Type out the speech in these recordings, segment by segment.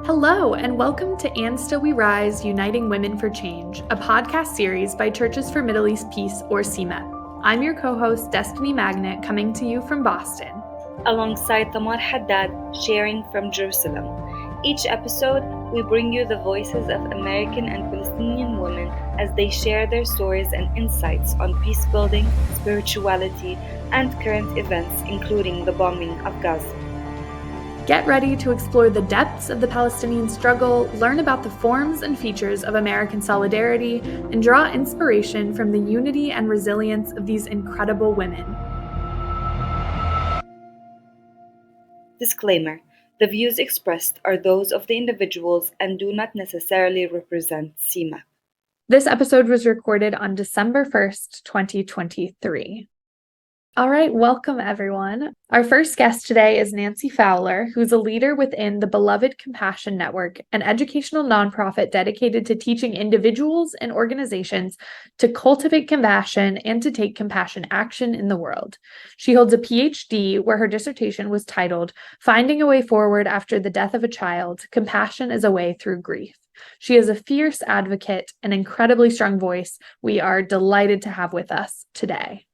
Hello, and welcome to And Still We Rise, Uniting Women for Change, a podcast series by Churches for Middle East Peace, or CMEP. I'm your co-host, Destiny Magnet, coming to you from Boston. Alongside Tamar Haddad, sharing from Jerusalem. Each episode, we bring you the voices of American and Palestinian women as they share their stories and insights on peace building, spirituality, and current events, including the bombing of Gaza. Get ready to explore the depths of the Palestinian struggle, learn about the forms and features of American solidarity, and draw inspiration from the unity and resilience of these incredible women. Disclaimer: the views expressed are those of the individuals and do not necessarily represent CMEP. This episode was recorded on December 1st, 2023. All right, welcome everyone. Our first guest today is Nancy Fowler, who's a leader within the Beloved Compassion Network, an educational nonprofit dedicated to teaching individuals and organizations to cultivate compassion and to take compassion action in the world. She holds a PhD where her dissertation was titled, "Finding a Way Forward After the Death of a Child, Compassion is a Way Through Grief." She is a fierce advocate, an incredibly strong voice we are delighted to have with us today.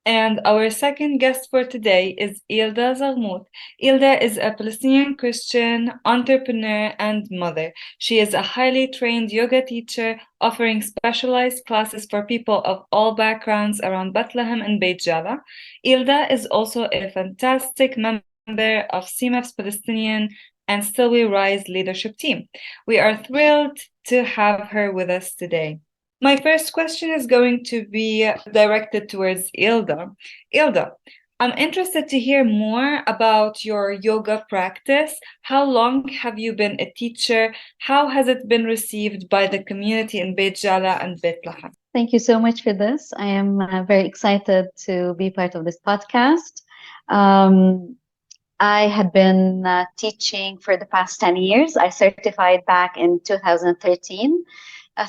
And our second guest for today is Eilda Zaghmout. Eilda is a Palestinian Christian, entrepreneur, and mother. She is a highly trained yoga teacher offering specialized classes for people of all backgrounds around Bethlehem and Beit Jala. Eilda is also a fantastic member of CMEP's Palestinian and Still We Rise leadership team. We are thrilled to have her with us today. My first question is going to be directed towards Eilda. Eilda, I'm interested to hear more about your yoga practice. How long have you been a teacher? How has it been received by the community in Beit Jala and Bethlehem? Thank you so much for this. I am very excited to be part of this podcast. I had been teaching for the past 10 years. I certified back in 2013.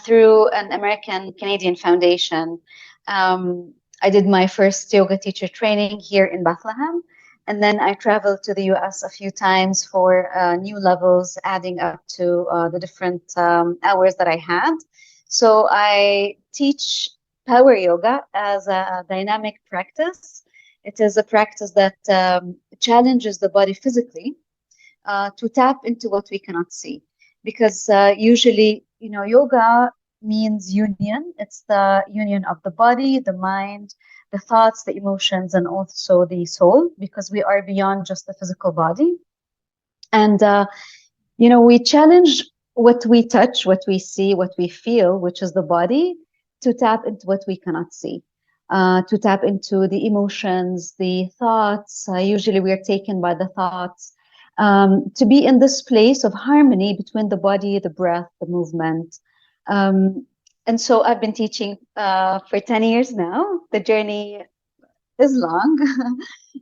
Through an American-Canadian foundation. I did my first yoga teacher training here in Bethlehem, and then I traveled to the US a few times for new levels, adding up to the different hours that I had. So I teach power yoga as a dynamic practice. It is a practice that challenges the body physically to tap into what we cannot see. Because usually, yoga means union. It's the union of the body, the mind, the thoughts, the emotions, and also the soul, because we are beyond just the physical body. And, we challenge what we touch, what we see, what we feel, which is the body, to tap into what we cannot see, to tap into the emotions, the thoughts. Usually we are taken by the thoughts. To be in this place of harmony between the body, the breath, the movement. And so I've been teaching for 10 years now. The journey is long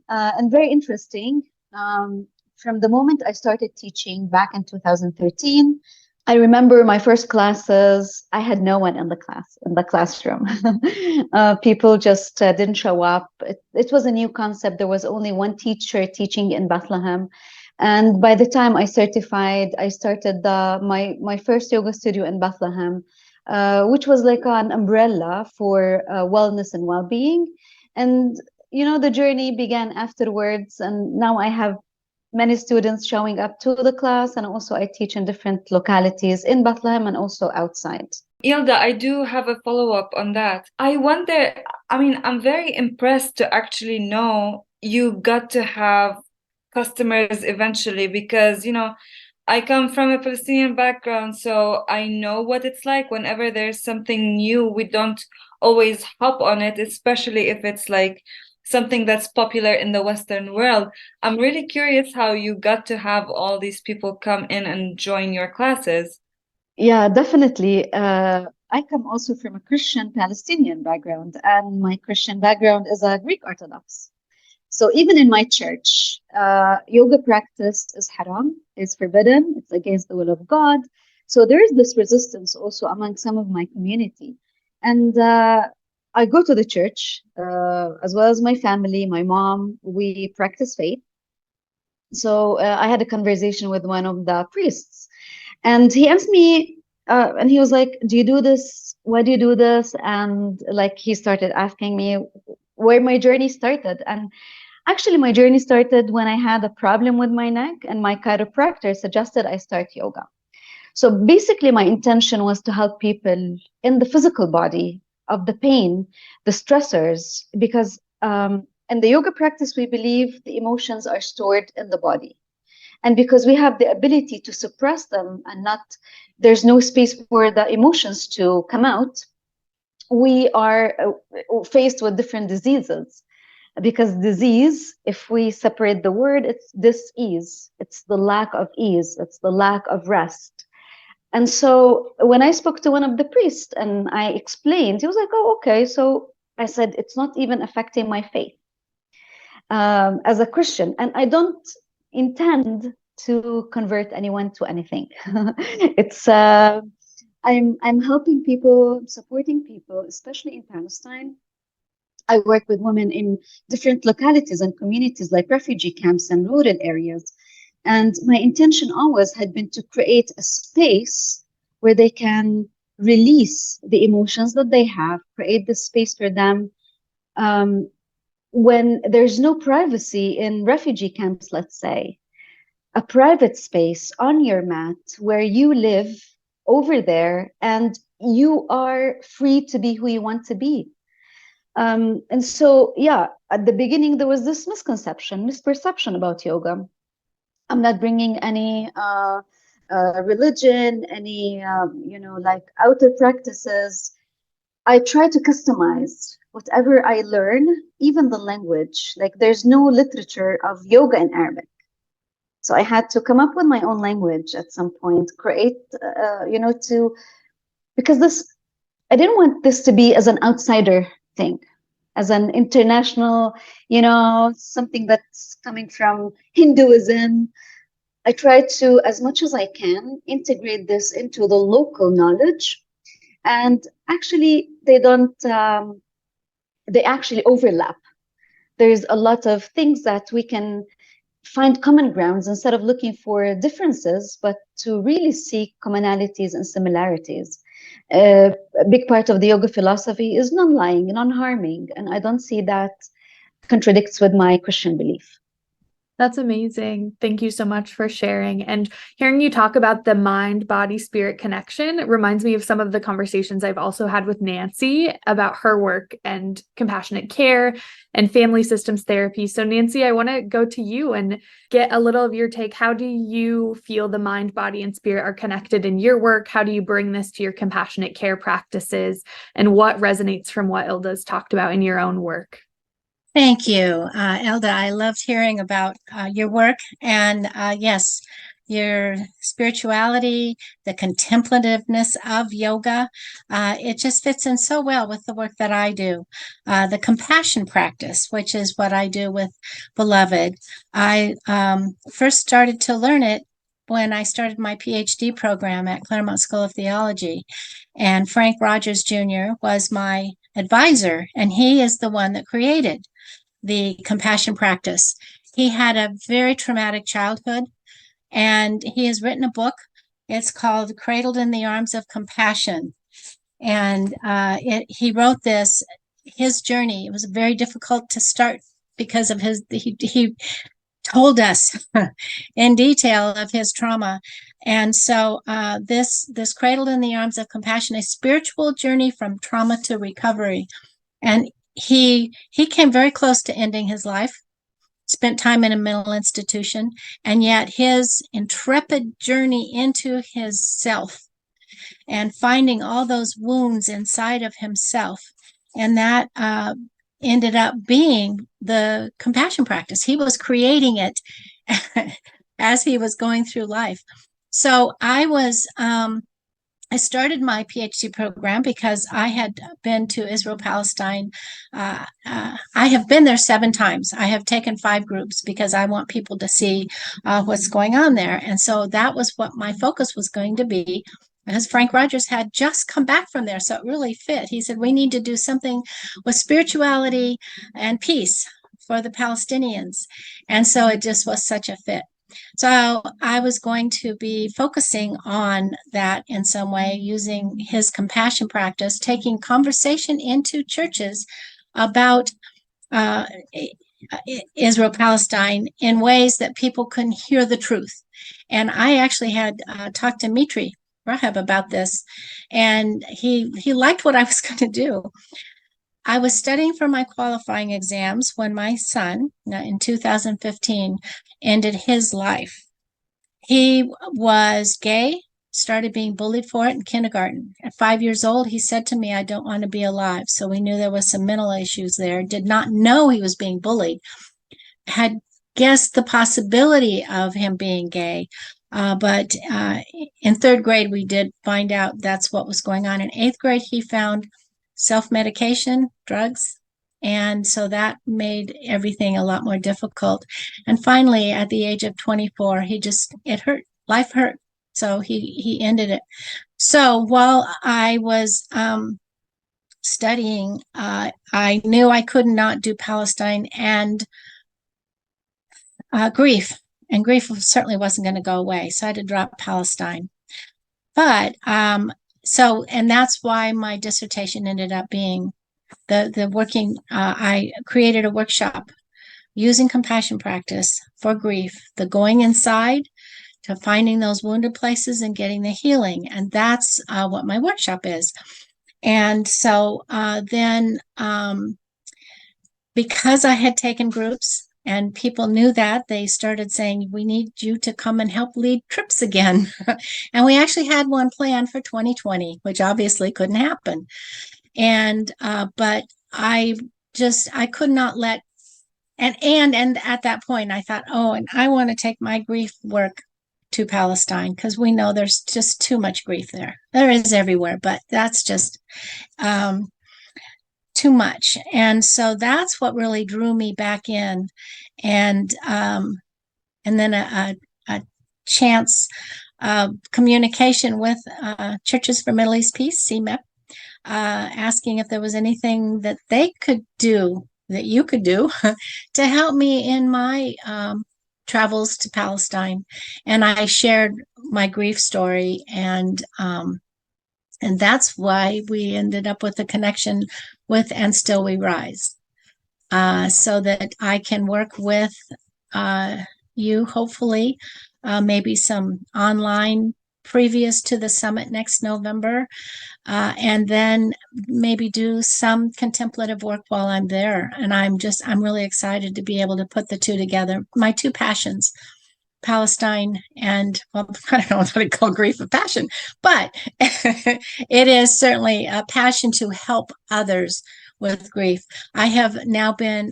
and very interesting. From the moment I started teaching back in 2013, I remember my first classes, I had no one in the classroom. People just didn't show up. It was a new concept. There was only one teacher teaching in Bethlehem. And by the time I certified, I started my first yoga studio in Bethlehem, which was like an umbrella for wellness and well-being. And, the journey began afterwards. And now I have many students showing up to the class. And also I teach in different localities in Bethlehem and also outside. Eilda, I do have a follow-up on that. I wonder, I'm very impressed to actually know you got to have customers eventually, because I come from a Palestinian background, so I know what it's like. Whenever there's something new, we don't always hop on it, especially if it's like something that's popular in the Western world. I'm really curious how you got to have all these people come in and join your classes. Yeah, definitely. I come also from a Christian Palestinian background, and my Christian background is a Greek Orthodox. So even in my church, yoga practice is haram, is forbidden, it's against the will of God. So there is this resistance also among some of my community. And I go to the church, as well as my family, my mom, we practice faith. So I had a conversation with one of the priests, and he asked me, and he was like, "Do you do this? Why do you do this?" And like he started asking me where my journey started. And actually, my journey started when I had a problem with my neck, and my chiropractor suggested I start yoga. So basically, my intention was to help people in the physical body of the pain, the stressors, because in the yoga practice, we believe the emotions are stored in the body. And because we have the ability to suppress them and not, there's no space for the emotions to come out, we are faced with different diseases. Because disease, if we separate the word, it's dis-ease, it's the lack of ease, it's the lack of rest. And so when I spoke to one of the priests and I explained, he was like, "Oh, okay." So I said, "It's not even affecting my faith as a Christian, and I don't intend to convert anyone to anything." It's I'm helping people, supporting people, especially in Palestine. I work with women in different localities and communities like refugee camps and rural areas. And my intention always had been to create a space where they can release the emotions that they have, create the space for them. When there's no privacy in refugee camps, let's say, a private space on your mat where you live over there and you are free to be who you want to be. And so, yeah, at the beginning, there was this misperception about yoga. I'm not bringing any religion, any, like outer practices. I try to customize whatever I learn, even the language. Like, there's no literature of yoga in Arabic. So I had to come up with my own language at some point, create, because I didn't want this to be as an outsider thing, as an international, something that's coming from Hinduism. I try to, as much as I can, integrate this into the local knowledge. And actually, they actually overlap. There's a lot of things that we can find common grounds instead of looking for differences, but to really seek commonalities and similarities. A big part of the yoga philosophy is non-lying, non-harming, and I don't see that contradicts with my Christian belief. That's amazing. Thank you so much for sharing. And hearing you talk about the mind, body, spirit connection reminds me of some of the conversations I've also had with Nancy about her work and compassionate care and family systems therapy. So Nancy, I want to go to you and get a little of your take. How do you feel the mind, body, and spirit are connected in your work? How do you bring this to your compassionate care practices? And what resonates from what Eilda's talked about in your own work? Thank you, Eilda. I loved hearing about your work. And yes, your spirituality, the contemplativeness of yoga, it just fits in so well with the work that I do. The compassion practice, which is what I do with Beloved. I first started to learn it when I started my PhD program at Claremont School of Theology. And Frank Rogers Jr. was my advisor, and he is the one that created the compassion practice. He had a very traumatic childhood, and he has written a book. It's called Cradled in the Arms of Compassion. And he wrote this, his journey. It was very difficult to start because of he told us in detail of his trauma. And so this Cradled in the Arms of Compassion, a spiritual journey from trauma to recovery. And he came very close to ending his life, spent time in a mental institution, and yet his intrepid journey into his self and finding all those wounds inside of himself, and that ended up being the compassion practice. He was creating it as he was going through life. So I started my PhD program because I had been to Israel, Palestine. I have been there 7 times. I have taken 5 groups because I want people to see what's going on there. And so that was what my focus was going to be, because Frank Rogers had just come back from there. So it really fit. He said, we need to do something with spirituality and peace for the Palestinians. And so it just was such a fit. So I was going to be focusing on that in some way, using his compassion practice, taking conversation into churches about Israel-Palestine in ways that people can hear the truth. And I actually had talked to Mitri Rahab about this, and he liked what I was going to do. I was studying for my qualifying exams when my son, in 2015, ended his life. He was gay, started being bullied for it in kindergarten. At 5 years old, he said to me, "I don't want to be alive." So we knew there was some mental issues there. Did not know he was being bullied. Had guessed the possibility of him being gay. But in third grade, we did find out that's what was going on. In eighth grade, he found self-medication, drugs. And so that made everything a lot more difficult. And finally, at the age of 24, it hurt. Life hurt. So he ended it. So while I was studying, I knew I could not do Palestine and grief. And grief certainly wasn't going to go away. So I had to drop Palestine. But and that's why my dissertation ended up being I created a workshop using compassion practice for grief, the going inside to finding those wounded places and getting the healing. And that's what my workshop is. And so then because I had taken groups and people knew that, they started saying, "We need you to come and help lead trips again." And we actually had one planned for 2020, which obviously couldn't happen. And but I could not let, and at that point I thought, oh, and I want to take my grief work to Palestine, because we know there's just too much grief there. There is everywhere, but that's just too much. And so that's what really drew me back in. And then a chance communication with Churches for Middle East Peace, CMEP, asking if there was anything that they could do, that you could do, to help me in my travels to Palestine. And I shared my grief story, and that's why we ended up with a connection with And Still We Rise, so that I can work with you, hopefully, maybe some online previous to the summit next November, and then maybe do some contemplative work while I'm there. And I'm really excited to be able to put the two together. My two passions, Palestine and, well, I don't know what I call grief a passion, but it is certainly a passion to help others with grief. I have now been,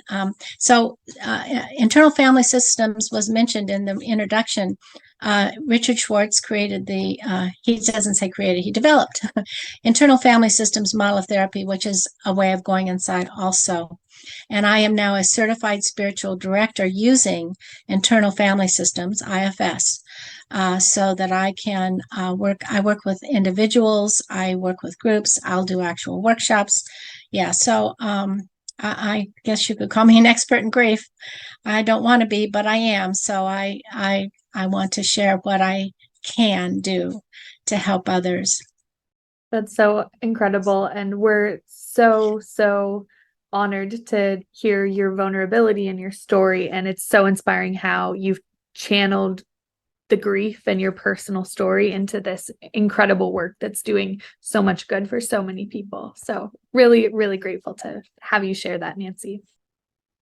internal family systems was mentioned in the introduction. Richard Schwartz created he doesn't say created, he developed internal family systems model of therapy, which is a way of going inside also. And I am now a certified spiritual director using internal family systems, IFS, so that I can work. I work with individuals, I work with groups, I'll do actual workshops. Yeah, so I guess you could call me an expert in grief. I don't want to be, but I am. So I want to share what I can do to help others. That's so incredible. And we're so honored to hear your vulnerability and your story. And it's so inspiring how you've channeled the grief and your personal story into this incredible work that's doing so much good for so many people. So really, really grateful to have you share that, Nancy.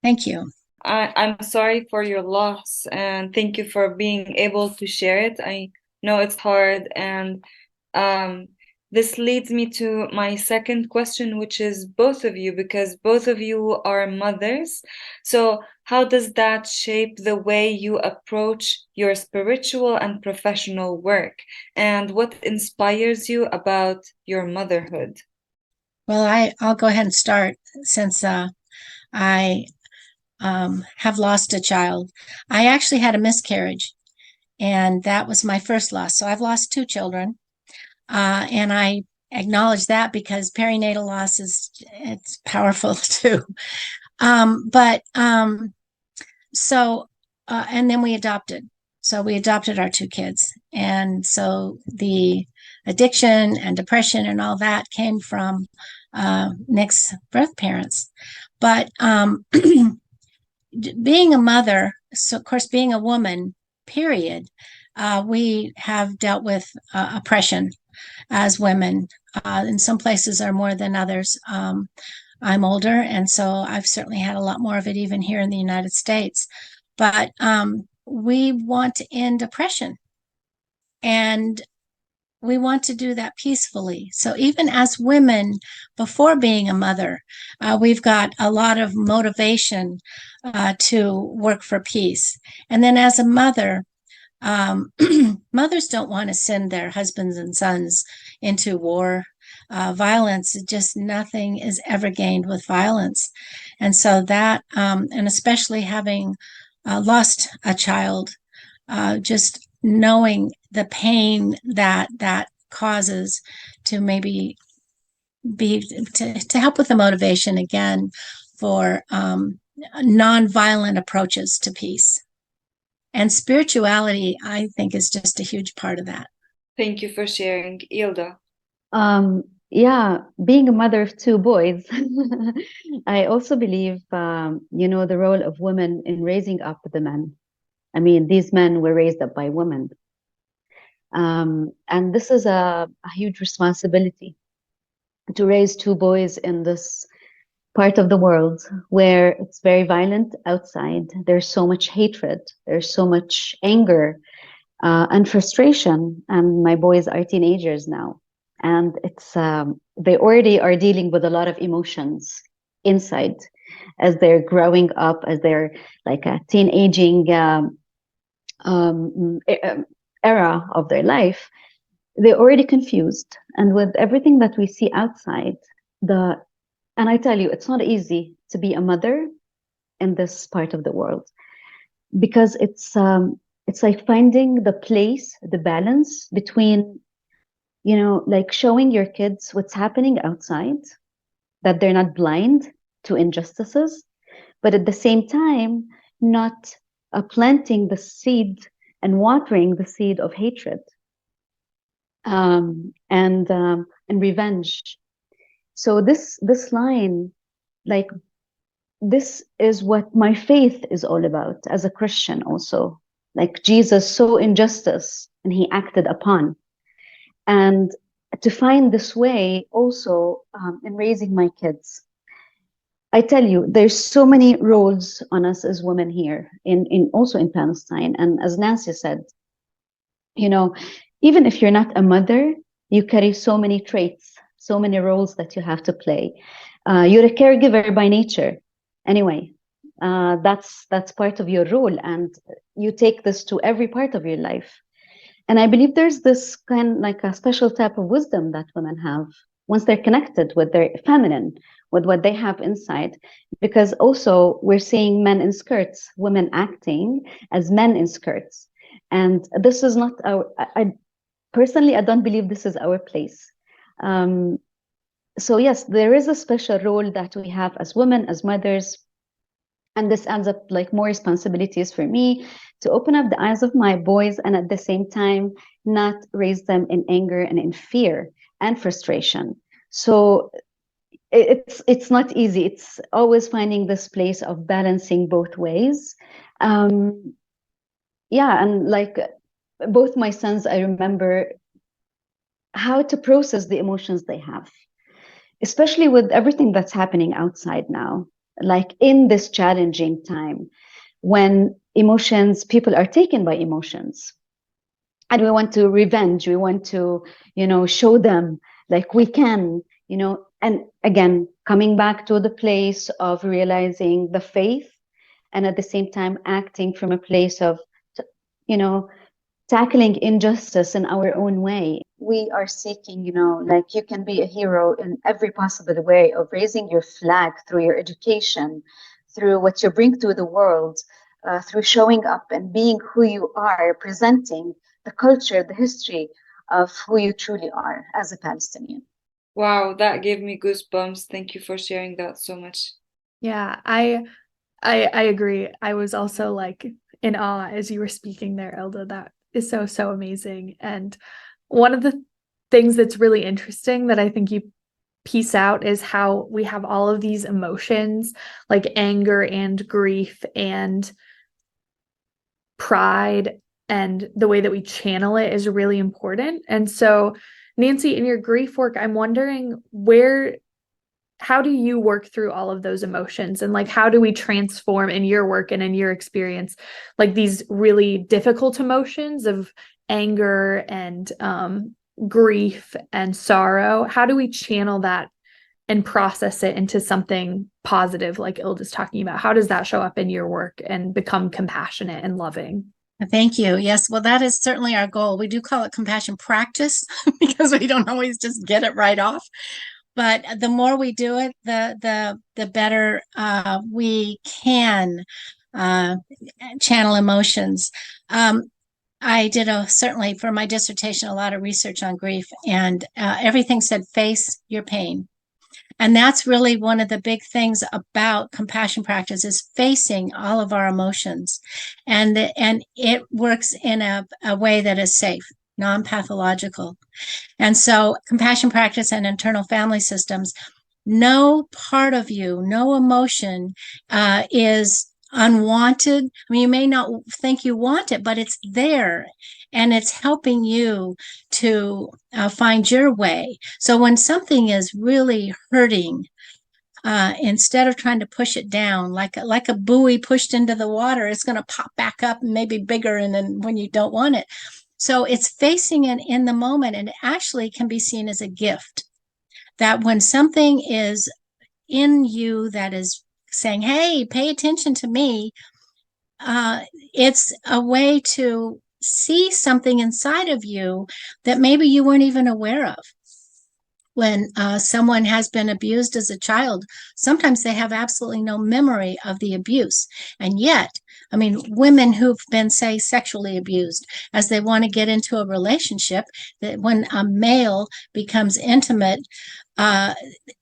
Thank you. I'm sorry for your loss, and thank you for being able to share it. I know it's hard, and this leads me to my second question, which is both of you, because both of you are mothers. So how does that shape the way you approach your spiritual and professional work? And what inspires you about your motherhood? Well, I'll go ahead and start, since I have lost a child. I actually had a miscarriage, and that was my first loss. So I've lost two children. And I acknowledge that, because perinatal loss it's powerful too. And then we adopted. So we adopted our two kids. And so the addiction and depression and all that came from Nick's birth parents. But being a mother, so of course, being a woman, period, we have dealt with oppression as women. In some places are more than others. I'm older, and so I've certainly had a lot more of it even here in the United States. But we want to end oppression, and we want to do that peacefully. So even as women, before being a mother, we've got a lot of motivation to work for peace. And then as a mother, mothers don't want to send their husbands and sons into war. Violence, just nothing is ever gained with violence. And so that, and especially having lost a child, just knowing the pain that causes, to maybe to help with the motivation again for nonviolent approaches to peace. And spirituality, I think, is just a huge part of that. Thank you for sharing, Eilda. Yeah, being a mother of two boys, I also believe, the role of women in raising up the men. I mean, these men were raised up by women. And this is a huge responsibility, to raise two boys in this part of the world where it's very violent outside. There's so much hatred, there's so much anger and frustration. And my boys are teenagers now. And it's they already are dealing with a lot of emotions inside as they're growing up, as they're like a teenaging era of their life. They're already confused. And with everything that we see outside, and I tell you, it's not easy to be a mother in this part of the world, because it's like finding the place, the balance between, like showing your kids what's happening outside, that they're not blind to injustices, but at the same time, not planting the seed and watering the seed of hatred and revenge. So this line, like, this is what my faith is all about as a Christian also. Like, Jesus saw injustice and he acted upon. And to find this way also in raising my kids. I tell you, there's so many roles on us as women here, also in Palestine. And as Nancy said, even if you're not a mother, you carry so many traits, so many roles that you have to play. You're a caregiver by nature. Anyway, that's part of your role, and you take this to every part of your life. And I believe there's this kind, like a special type of wisdom that women have once they're connected with their feminine, with what they have inside. Because also we're seeing men in skirts, women acting as men in skirts. And this is not I personally, I don't believe this is our place. So yes, there is a special role that we have as women, as mothers. And this ends up like more responsibilities for me to open up the eyes of my boys, and at the same time, not raise them in anger and in fear and frustration. So it's not easy. It's always finding this place of balancing both ways. And like both my sons, I remember how to process the emotions they have, especially with everything that's happening outside now. Like in this challenging time when people are taken by emotions, and we want to revenge, we want to, show them like we can, and again, coming back to the place of realizing the faith, and at the same time acting from a place of, tackling injustice in our own way. We are seeking, like you can be a hero in every possible way of raising your flag through your education, through what you bring to the world, through showing up and being who you are, presenting the culture, the history of who you truly are as a Palestinian. Wow, that gave me goosebumps. Thank you for sharing that so much. Yeah, I agree. I was also like in awe as you were speaking there, Elda. That is so, so amazing. And one of the things that's really interesting that I think you piece out is how we have all of these emotions like anger and grief and pride, and the way that we channel it is really important. And so, Nancy, in your grief work, I'm wondering how do you work through all of those emotions, and like how do we transform in your work and in your experience like these really difficult emotions of anger and grief and sorrow? How do we channel that and process it into something positive like Ilda's talking about? How does that show up in your work and become compassionate and loving? Thank you. Yes, well, that is certainly our goal. We do call it compassion practice because we don't always just get it right off. But the more we do it, the better we can channel emotions. I did certainly for my dissertation a lot of research on grief, and everything said face your pain. And that's really one of the big things about compassion practice is facing all of our emotions. And it works in a way that is safe, non-pathological. And so compassion practice and internal family systems, no part of you, no emotion is unwanted. I mean, you may not think you want it, but it's there and it's helping you to find your way. So when something is really hurting, instead of trying to push it down like a buoy pushed into the water, it's going to pop back up and maybe bigger, and then when you don't want it. So it's facing it in the moment, and it actually can be seen as a gift. That when something is in you that is saying, hey, pay attention to me, it's a way to see something inside of you that maybe you weren't even aware of. When someone has been abused as a child, sometimes they have absolutely no memory of the abuse. And yet, I mean, women who've been, say, sexually abused, as they want to get into a relationship, that when a male becomes intimate,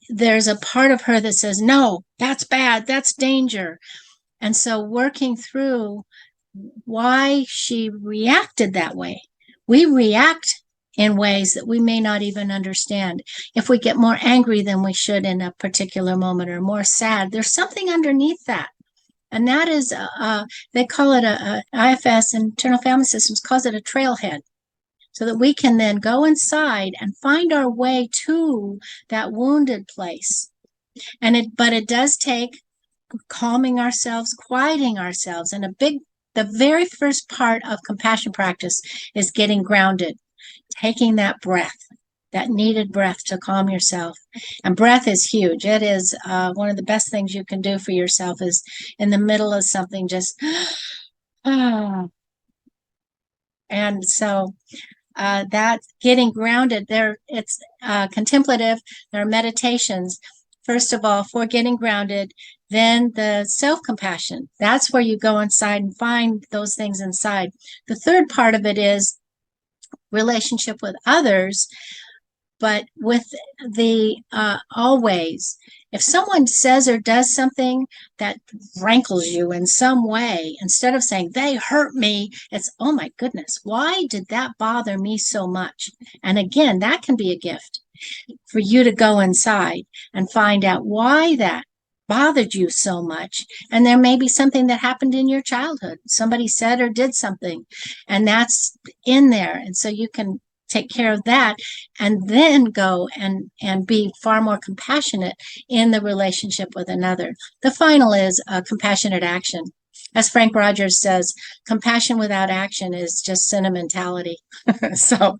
there's a part of her that says, no, that's bad, that's danger. And so working through why she reacted that way. We react in ways that we may not even understand. If we get more angry than we should in a particular moment, or more sad, there's something underneath that. And that is, they call it IFS, Internal Family Systems calls it a trailhead, so that we can then go inside and find our way to that wounded place. But it does take calming ourselves, quieting ourselves. And the very first part of compassion practice is getting grounded, taking that breath, that needed breath to calm yourself. And breath is huge. It is one of the best things you can do for yourself is in the middle of something, just, and so that getting grounded there, it's contemplative. There are meditations, first of all, for getting grounded. Then the self-compassion, that's where you go inside and find those things inside. The third part of it is relationship with others, but with the always, if someone says or does something that rankles you in some way, instead of saying they hurt me, it's, oh my goodness, why did that bother me so much? And again, that can be a gift for you to go inside and find out why that bothered you so much. And there may be something that happened in your childhood. Somebody said or did something, and that's in there. And so you can take care of that and then go and be far more compassionate in the relationship with another. The final is compassionate action. As Frank Rogers says, compassion without action is just sentimentality. So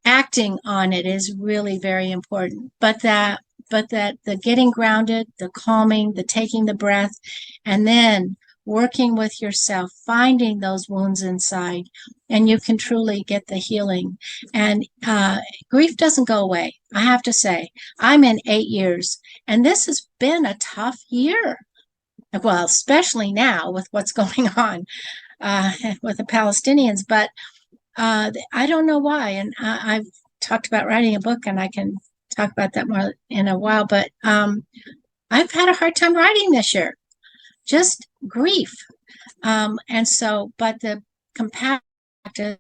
acting on it is really very important. But the getting grounded, the calming, the taking the breath, and then working with yourself, finding those wounds inside, and you can truly get the healing. And grief doesn't go away. I have to say, I'm in 8 years, and this has been a tough year. Well, especially now with what's going on with the Palestinians, but I don't know why. And I've talked about writing a book, and I can talk about that more in a while, but I've had a hard time writing this year, just grief. But the compassion practice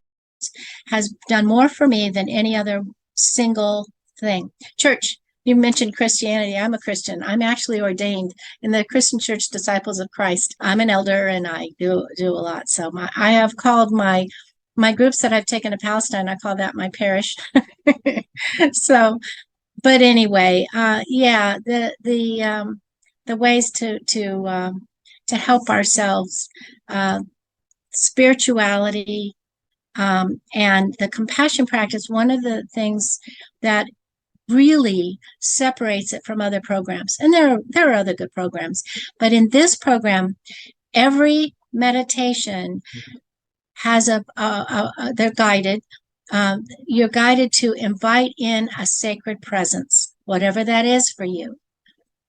has done more for me than any other single thing. Church, you mentioned Christianity. I'm a Christian. I'm actually ordained in the Christian Church Disciples of Christ. I'm an elder and I do a lot. So I have called my groups that I've taken to Palestine, I call that my parish. So, but anyway, the ways to help ourselves, spirituality, and the compassion practice. One of the things that really separates it from other programs, and there are other good programs, but in this program, every meditation has they're guided. You're guided to invite in a sacred presence, whatever that is for you,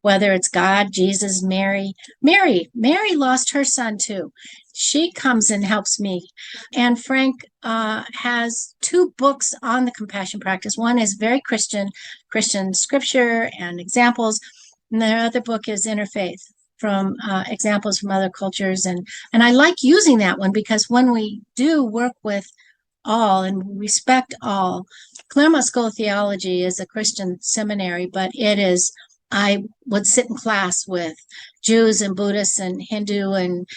whether it's God, Jesus, Mary. Mary lost her son too. She comes and helps me. And Frank has 2 books on the compassion practice. One is very Christian scripture and examples. And the other book is Interfaith, from examples from other cultures. And I like using that one because when we do work with all and respect all, Claremont School of Theology is a Christian seminary, but I would sit in class with Jews and Buddhists and Hindu and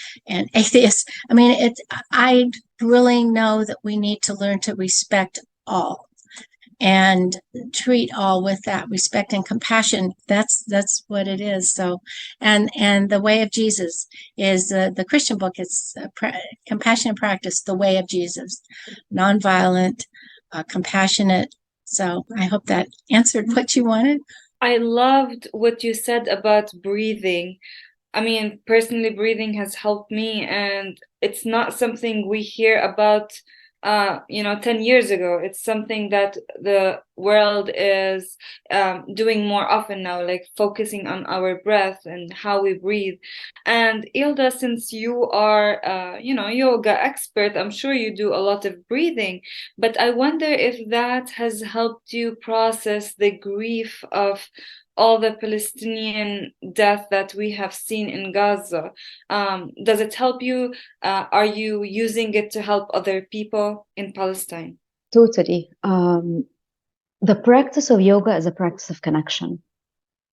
atheists. I mean, I really know that we need to learn to respect all and treat all with that respect and compassion. That's what it is. So, and the Way of Jesus is the Christian book. It's Compassion and Practice, the Way of Jesus, nonviolent, compassionate. So I hope that answered what you wanted. I loved what you said about breathing. I mean, personally, breathing has helped me, and it's not something we hear about, 10 years ago. It's something that the world is doing more often now, like focusing on our breath and how we breathe. And Eilda, since you are, yoga expert, I'm sure you do a lot of breathing, but I wonder if that has helped you process the grief of all the Palestinian death that we have seen in Gaza. Does it help you? Are you using it to help other people in Palestine? Totally. The practice of yoga is a practice of connection.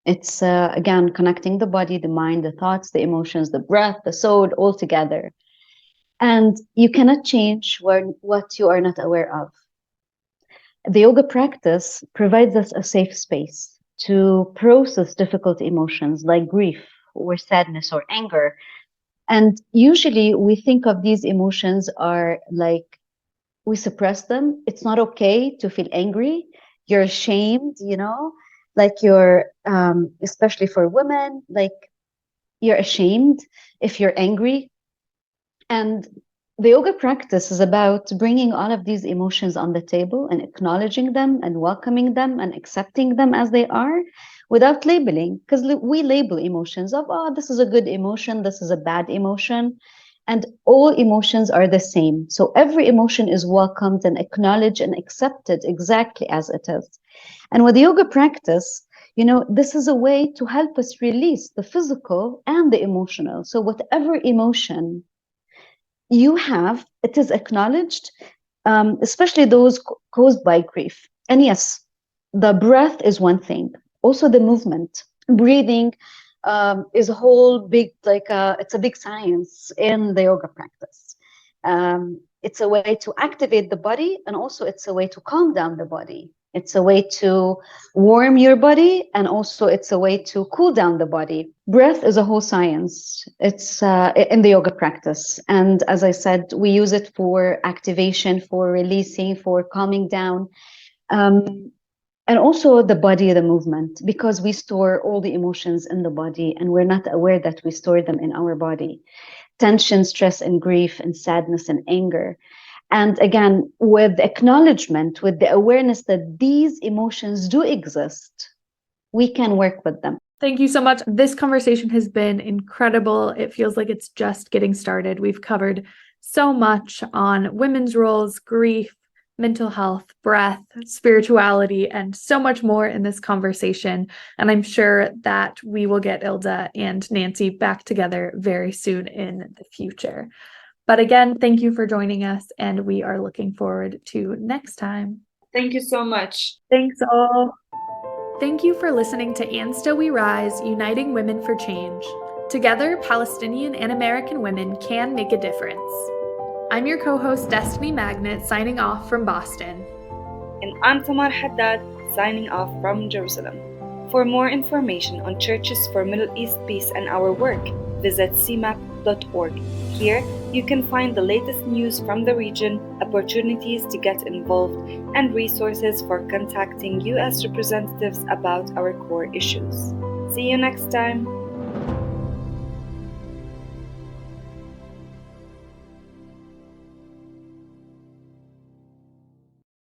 It's, again, connecting the body, the mind, the thoughts, the emotions, the breath, the soul, all together. And you cannot change what you are not aware of. The yoga practice provides us a safe space to process difficult emotions like grief or sadness or anger. And usually we think of these emotions are like, we suppress them. It's not okay to feel angry. You're ashamed, like you're, especially for women, like you're ashamed if you're angry. And the yoga practice is about bringing all of these emotions on the table and acknowledging them and welcoming them and accepting them as they are without labeling, because we label emotions of, oh, this is a good emotion, this is a bad emotion, and all emotions are the same. So every emotion is welcomed and acknowledged and accepted exactly as it is. And with the yoga practice, this is a way to help us release the physical and the emotional. So whatever emotion you have, it is acknowledged, especially those caused by grief. And yes, the breath is one thing. Also the movement. Breathing is a whole big, it's a big science in the yoga practice. It's a way to activate the body, and also it's a way to calm down the body. It's a way to warm your body, and also it's a way to cool down the body. Breath is a whole science. It's in the yoga practice. And as I said, we use it for activation, for releasing, for calming down. And also the body, the movement, because we store all the emotions in the body and we're not aware that we store them in our body. Tension, stress, and grief, and sadness, and anger. And again, with acknowledgement, with the awareness that these emotions do exist, we can work with them. Thank you so much. This conversation has been incredible. It feels like it's just getting started. We've covered so much on women's roles, grief, mental health, breath, spirituality, and so much more in this conversation. And I'm sure that we will get Eilda and Nancy back together very soon in the future. But again, thank you for joining us, and we are looking forward to next time. Thank you so much. Thanks all. Thank you for listening to And Still We Rise, Uniting Women for Change. Together, Palestinian and American women can make a difference. I'm your co-host, Destiny Magnet, signing off from Boston. And I'm Tamar Haddad, signing off from Jerusalem. For more information on Churches for Middle East Peace and our work, visit cmap.org. Here, you can find the latest news from the region, opportunities to get involved, and resources for contacting U.S. representatives about our core issues. See you next time.